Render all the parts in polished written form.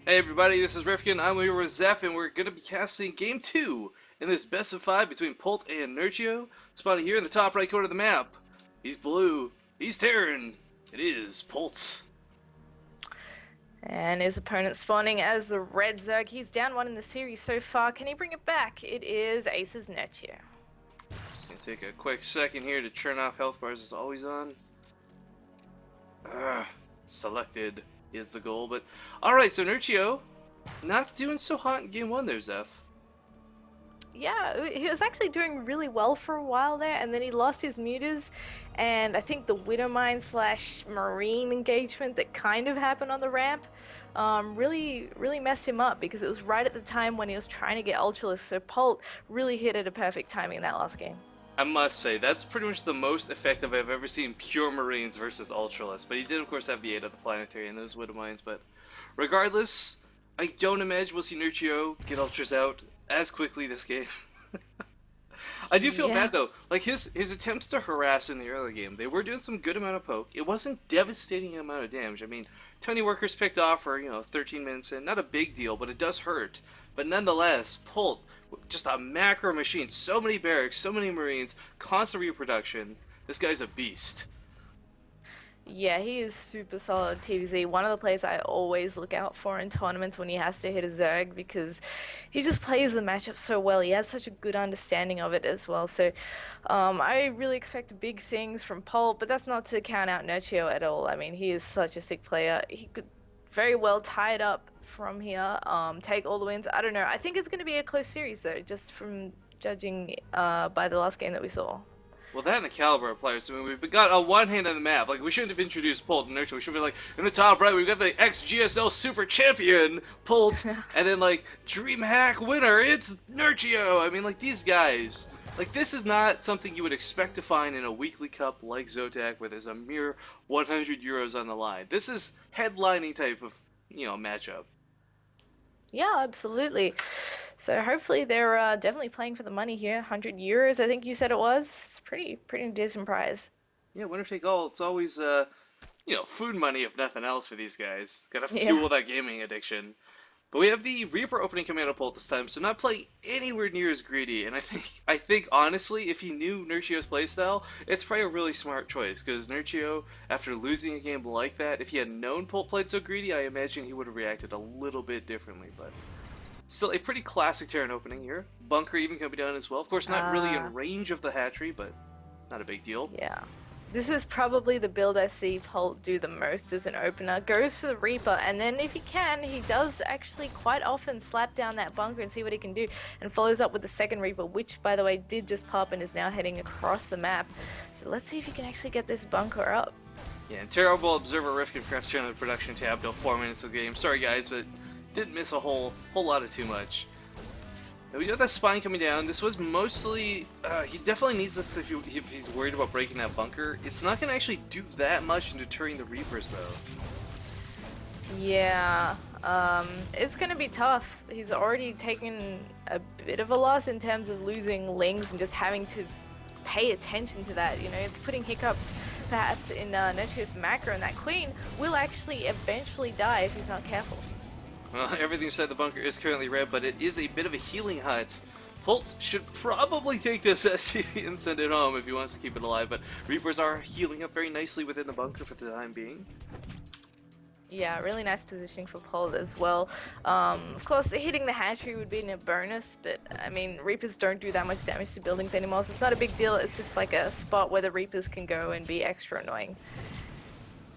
Hey everybody, this is Rifkin. I'm here with Zeph, and we're going to be casting Game 2 in this best of 5 between Polt and Nerchio. Spotted here in the top right corner of the map. He's blue. He's Terran. It is Polt. And his opponent spawning as the red Zerg. He's down one in the series so far. Can he bring it back? It is Acer.Nerchio. Just going to take a quick second here to turn off health bars as always on. Selected is the goal, but alright, so Nerchio not doing so hot in game 1 there, Zeph. Yeah, he was actually doing really well for a while there, and then he lost his mutas, and I think the Widowmine / Marine engagement that kind of happened on the ramp really messed him up, because it was right at the time when he was trying to get Ultralisk, so Polt really hit at a perfect timing in that last game. I must say, that's pretty much the most effective I've ever seen pure Marines versus Ultralisk. But he did, of course, have the aid of the Planetary and those Widowmines. But regardless, I don't imagine we'll see Nerchio get Ultras out as quickly this game. I do feel bad, though. Like, his attempts to harass in the early game, they were doing some good amount of poke. It wasn't devastating amount of damage. I mean, 20 workers picked off for, 13 minutes in. Not a big deal, but it does hurt. But nonetheless, Polt, just a macro machine. So many barracks, so many Marines, constant reproduction. This guy's a beast. Yeah, he is super solid TVZ. One of the players I always look out for in tournaments when he has to hit a Zerg, because he just plays the matchup so well. He has such a good understanding of it as well. So I really expect big things from Polt, but that's not to count out Nerchio at all. I mean, he is such a sick player. He could very well tie it up from here, take all the wins. I don't know. I think it's going to be a close series, though, just from judging by the last game that we saw. Well, that and the caliber of players. I mean, we've got a one hand on the map. Like, we shouldn't have introduced Polt and Nerchio. We should be like, in the top right, we've got the ex-GSL super champion, Polt, and then, like, DreamHack winner, it's Nerchio. I mean, like, these guys, like, this is not something you would expect to find in a weekly cup like ZOTAC, where there's a mere 100 euros on the line. This is headlining type of, matchup. Yeah, absolutely. So hopefully they're definitely playing for the money here. 100 euros, I think you said it was. It's pretty decent prize. Yeah, winner take all. It's always, food money if nothing else for these guys. Gotta fuel that gaming addiction. But we have the Reaper opening command of Polt this time, so not playing anywhere near as greedy. And I think honestly, if he knew Nerchio's playstyle, it's probably a really smart choice. Because Nerchio, after losing a game like that, if he had known Polt played so greedy, I imagine he would have reacted a little bit differently. But still, a pretty classic Terran opening here. Bunker even coming down as well. Of course, not really in range of the hatchery, but not a big deal. Yeah. This is probably the build I see Polt do the most as an opener. Goes for the Reaper, and then if he can, he does actually quite often slap down that bunker and see what he can do, and follows up with the second Reaper, which, by the way, did just pop and is now heading across the map. So let's see if he can actually get this bunker up. Yeah, and Terrible Observer Rifkin forgot to turn on the production tab till 4 minutes of the game. Sorry guys, but didn't miss a whole lot of too much. Now we got that spine coming down. This was mostly, he definitely needs this if he's worried about breaking that bunker. It's not going to actually do that much in deterring the Reapers, though. Yeah, it's going to be tough. He's already taken a bit of a loss in terms of losing Lings and just having to pay attention to that. It's putting hiccups perhaps in Nerchio's macro, and that Queen will actually eventually die if he's not careful. Well, everything inside the bunker is currently red, but it is a bit of a healing hut. Polt should probably take this STV and send it home if he wants to keep it alive, but Reapers are healing up very nicely within the bunker for the time being. Yeah, really nice positioning for Polt as well. Of course, hitting the hatchery would be a bonus, but I mean, Reapers don't do that much damage to buildings anymore, so it's not a big deal. It's just like a spot where the Reapers can go and be extra annoying.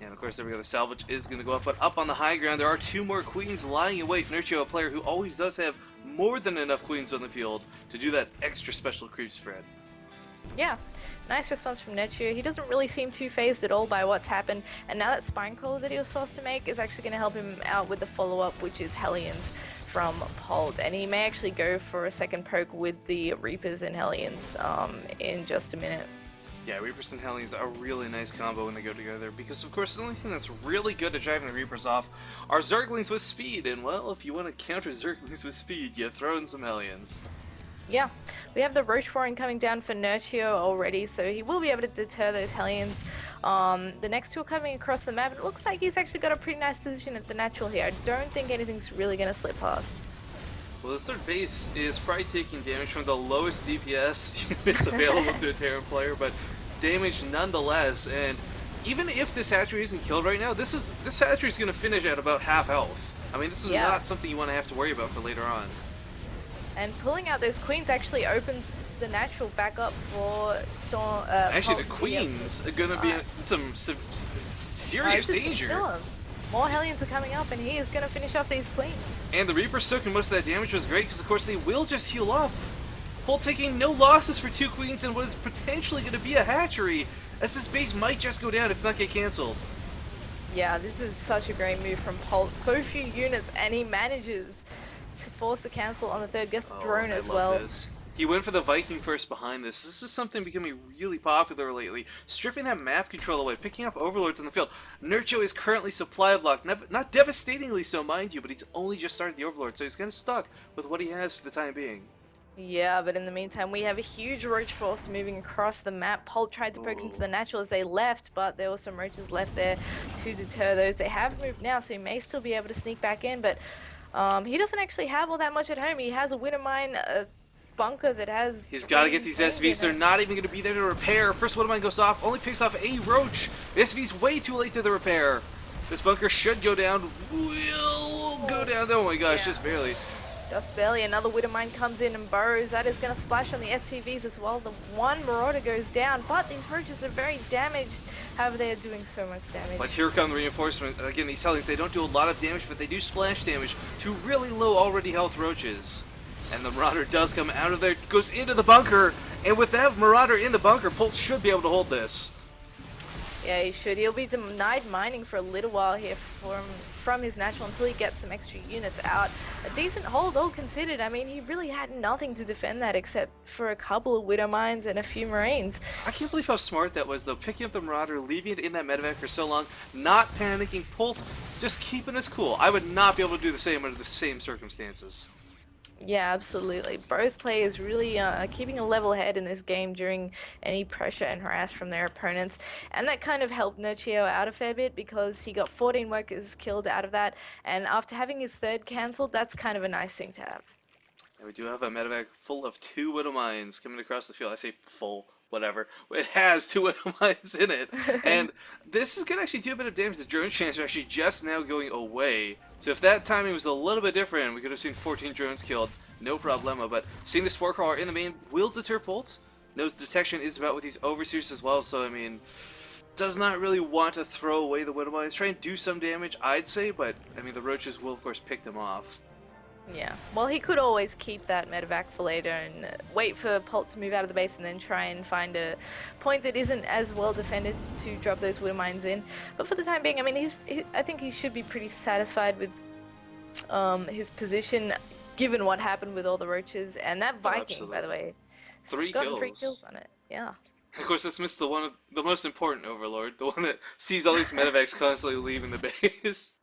And of course, there we go. The salvage is going to go up, but up on the high ground, there are two more queens lying in wait. Nerchio, a player who always does have more than enough queens on the field to do that extra special creep spread. Yeah, nice response from Nerchio. He doesn't really seem too phased at all by what's happened, and now that spine crawler that he was forced to make is actually going to help him out with the follow-up, which is Hellions from Polt, and he may actually go for a second poke with the Reapers and Hellions in just a minute. Yeah, Reapers and Hellions are a really nice combo when they go together, because of course the only thing that's really good at driving the Reapers off are Zerglings with speed, and well, if you want to counter Zerglings with speed, you throw in some Hellions. Yeah, we have the Roach Warren coming down for Nerchio already, so he will be able to deter those Hellions. The next two are coming across the map, and it looks like he's actually got a pretty nice position at the natural here. I don't think anything's really going to slip past. Well, the third base is probably taking damage from the lowest DPS units available to a Terran player, but damage nonetheless. And even if this hatchery isn't killed right now, this hatchery is going to finish at about half health. I mean, this is not something you want to have to worry about for later on. And pulling out those queens actually opens the natural back up for Storm. Actually, the queens are going to be in some serious danger. More Hellions are coming up, and he is going to finish off these queens. And the Reaper soaking most of that damage was great, because of course they will just heal up. Polt taking no losses for 2 queens and what is potentially going to be a hatchery, as this base might just go down if not get cancelled. Yeah, this is such a great move from Polt. So few units, and he manages to force the cancel on the third. Gets the drone as well. This. He went for the Viking first behind this. This is something becoming really popular lately. Stripping that map control away, picking off overlords on the field. Nerchio is currently supply blocked. Not devastatingly so, mind you, but he's only just started the overlord, so he's kind of stuck with what he has for the time being. Yeah, but in the meantime, we have a huge roach force moving across the map. Polt tried to poke into the natural as they left, but there were some roaches left there to deter those. They have moved now, so he may still be able to sneak back in, but he doesn't actually have all that much at home. He has a winter mine, a bunker that has... He's got to get these SVs. They're not even going to be there to repair. First winter mine goes off, only picks off a roach. The SV's way too late to the repair. This bunker should go down. Will go down. Oh my gosh, just barely. Just barely. Another Widow Mine comes in and burrows. That is going to splash on the SCVs as well. The one Marauder goes down, but these roaches are very damaged. However, they are doing so much damage. But here come the reinforcement. Again, these Hellions, they don't do a lot of damage, but they do splash damage to really low already health roaches. And the Marauder does come out of there, goes into the bunker, and with that Marauder in the bunker, Polt should be able to hold this. Yeah, he should. He'll be denied mining for a little while here from his natural until he gets some extra units out. A decent hold, all considered. I mean, he really had nothing to defend that except for a couple of Widow Mines and a few Marines. I can't believe how smart that was, though. Picking up the Marauder, leaving it in that medevac for so long, not panicking, Polt just keeping us cool. I would not be able to do the same under the same circumstances. Yeah, absolutely. Both players really keeping a level head in this game during any pressure and harass from their opponents. And that kind of helped Nerchio out a fair bit because he got 14 workers killed out of that. And after having his third cancelled, that's kind of a nice thing to have. And we do have a medevac full of 2 Widow Mines coming across the field. I say full, whatever. It has 2 Widow Mines in it. And this is going to actually do a bit of damage. The drone chance are actually just now going away. So if that timing was a little bit different, we could have seen 14 drones killed. No problema. But seeing the Spore Crawler in the main will deter Polt. Knows detection is about with these overseers as well. So, I mean, does not really want to throw away the Widow Mines. Try and do some damage, I'd say. But, I mean, the roaches will, of course, pick them off. Yeah, well, he could always keep that medevac for later and wait for Polt to move out of the base and then try and find a point that isn't as well defended to drop those Widow Mines in. But for the time being, I mean, I think he should be pretty satisfied with his position, given what happened with all the roaches. And that Viking, by the way, 3 got kills. 3 kills on it. Yeah. Of course, let's miss the most important Overlord, the one that sees all these medevacs constantly leaving the base.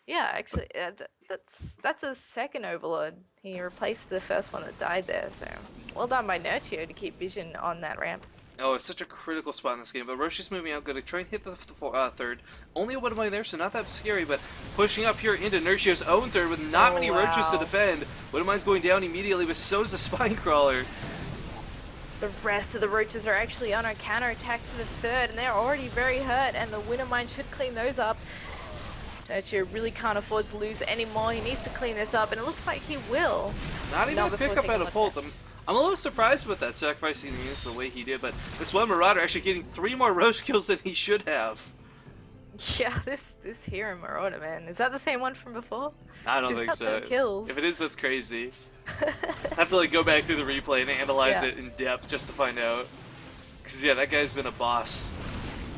Yeah, actually, that's a second Overlord. He replaced the first one that died there, so well done by Nerchio to keep vision on that ramp. Oh, it's such a critical spot in this game, but Roche is moving out, going to try and hit the third. Only a Widow Mine there, so not that scary, but pushing up here into Nerchio's own third with not many roaches to defend. Widow Mine's going down immediately, but so's the Spine Crawler. The rest of the roaches are actually on a counter-attack to the third, and they're already very hurt, and the Widow Mine should clean those up. Nerchio really can't afford to lose anymore. He needs to clean this up, and it looks like he will. Not even a pickup out of Polt. I'm a little surprised with that, sacrificing the units the way he did, but this one Marauder actually getting 3 more roach kills than he should have. Yeah, this hero Marauder, man. Is that the same one from before? I don't think so. Kills. If it is, that's crazy. I have to like go back through the replay and analyze it in depth just to find out. Because yeah, that guy's been a boss.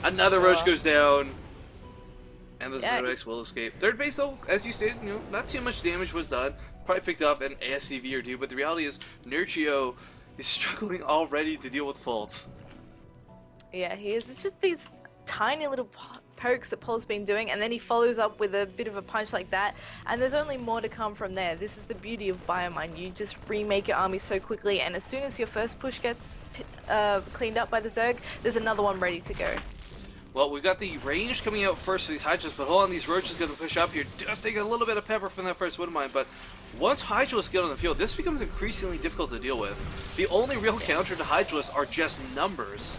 Another roach goes down. And those medevacs will escape. Third base, though, as you stated, you know, not too much damage was done. Probably picked off an ASCV or 2, but the reality is Nerchio is struggling already to deal with Polt. Yeah, he is. It's just these tiny little pokes that Polt's been doing, and then he follows up with a bit of a punch like that, and there's only more to come from there. This is the beauty of Biomine. You just remake your army so quickly, and as soon as your first push gets cleaned up by the Zerg, there's another one ready to go. Well, we've got the range coming out first for these Hydras, but hold on, these Roaches going to push up here. Just take a little bit of pepper from that first Woodmine, but once Hydralisks get on the field, this becomes increasingly difficult to deal with. The only real counter to Hydralisks are just numbers.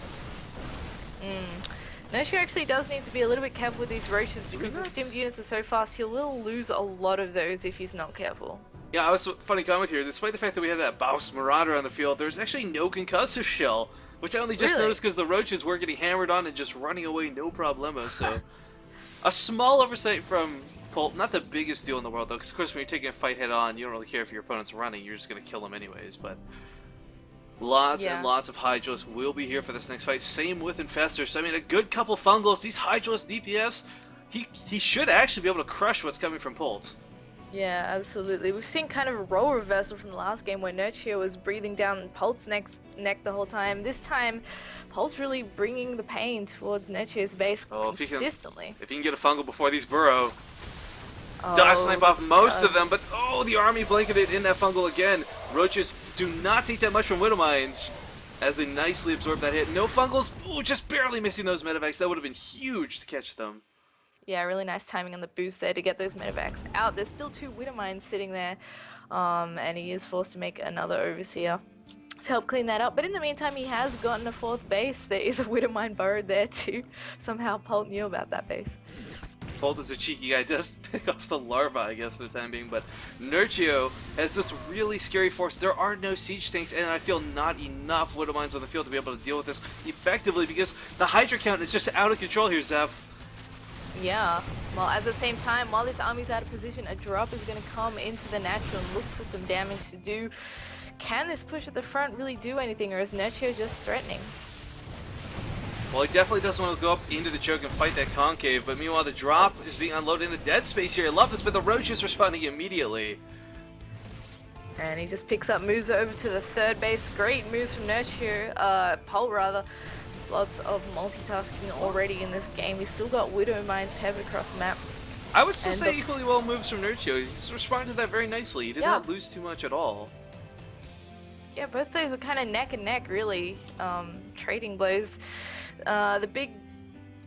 Nerchio actually does need to be a little bit careful with these Roaches because the stimmed units are so fast, he will lose a lot of those if he's not careful. Yeah, I was funny comment here. Despite the fact that we have that Baus Marauder on the field, there's actually no concussive shell, which I only just noticed because the Roaches were getting hammered on and just running away no problemo. So, a small oversight from Polt. Not the biggest deal in the world though, because of course when you're taking a fight head on, you don't really care if your opponent's running. You're just gonna kill them anyways. But lots and lots of Hydralisks will be here for this next fight. Same with Infestors. So I mean, a good couple Fungals. These Hydralisk DPS, he should actually be able to crush what's coming from Polt. Yeah, absolutely. We've seen kind of a role reversal from the last game where Nerchio was breathing down Polt's neck the whole time. This time, Polt's really bringing the pain towards Nerchio's base consistently. If he can get a Fungal before these burrow, dot snipe off most of them, but the army blanketed in that Fungal again. Roaches do not take that much from Widowmines as they nicely absorb that hit. No Fungals, just barely missing those Medivacs. That would have been huge to catch them. Yeah, really nice timing on the boost there to get those Medivacs out. There's still 2 Widowmines sitting there, and he is forced to make another Overseer to help clean that up. But in the meantime, he has gotten a 4th base. There is a Widowmine burrowed there too. Somehow Polt knew about that base. Polt is a cheeky guy, does pick off the larva, I guess, for the time being, but Nerchio has this really scary force. There are no siege tanks, and I feel not enough Widowmines on the field to be able to deal with this effectively because the Hydra count is just out of control here, Zeph. Yeah, well at the same time, while this army's out of position, a drop is going to come into the natural and look for some damage to do. Can this push at the front really do anything, or is Nerchio just threatening? Well, he definitely doesn't want to go up into the choke and fight that concave, but meanwhile the drop is being unloaded in the dead space here. I love this, but the Roach is responding immediately. And he just picks up, moves over to the 3rd base. Great moves from Nerchio, Polt rather. Lots of multitasking already in this game. He's still got Widowmines peppered across the map. I would still say equally well moves from Nerchio. He's responded to that very nicely. He did not lose too much at all. Yeah, both players were kind of neck and neck, really, trading blows. The big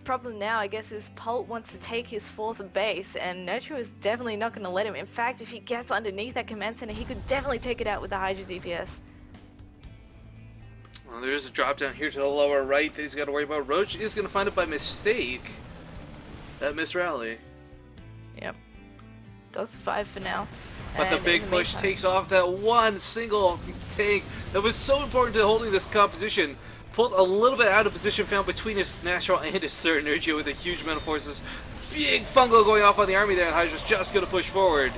problem now, I guess, is Polt wants to take his 4th base, and Nerchio is definitely not going to let him. In fact, if he gets underneath that command center, he could definitely take it out with the Hydra DPS. Well, there is a drop down here to the lower right that he's got to worry about. Roach is going to find it by mistake. That missed rally. Yep. Does survive for now. But the big push takes off that one single tank that was so important to holding this composition. Pulled a little bit out of position, found between his natural and his 3rd Nerchio with a huge amount of forces. Big Fungal going off on the army there, and Hydra's just going to push forward.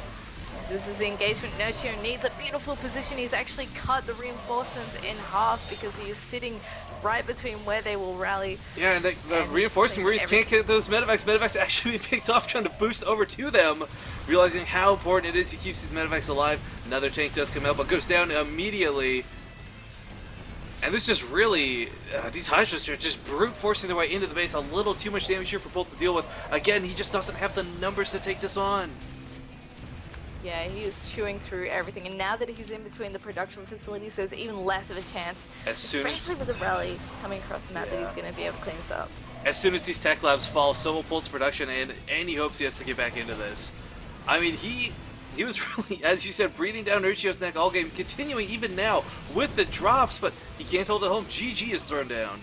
This is the engagement. Nerchio needs a beautiful position. He's actually cut the reinforcements in half because he is sitting right between where they will rally. Yeah, and the reinforcing Marines can't get those Medivacs. Medivacs actually being picked off trying to boost over to them, realizing how important it is he keeps these Medivacs alive. Another tank does come out, but goes down immediately. And this just really, these Hydras are just brute forcing their way into the base. A little too much damage here for Polt to deal with. Again, he just doesn't have the numbers to take this on. Yeah, he is chewing through everything, and now that he's in between the production facilities, there's even less of a chance, especially with a rally coming across the map, that he's going to be able to clean this up. As soon as these tech labs fall, so will Polt's production, and he hopes he has to get back into this. I mean, he was really, as you said, breathing down Nerchio's neck all game, continuing even now with the drops, but he can't hold it home. GG is thrown down.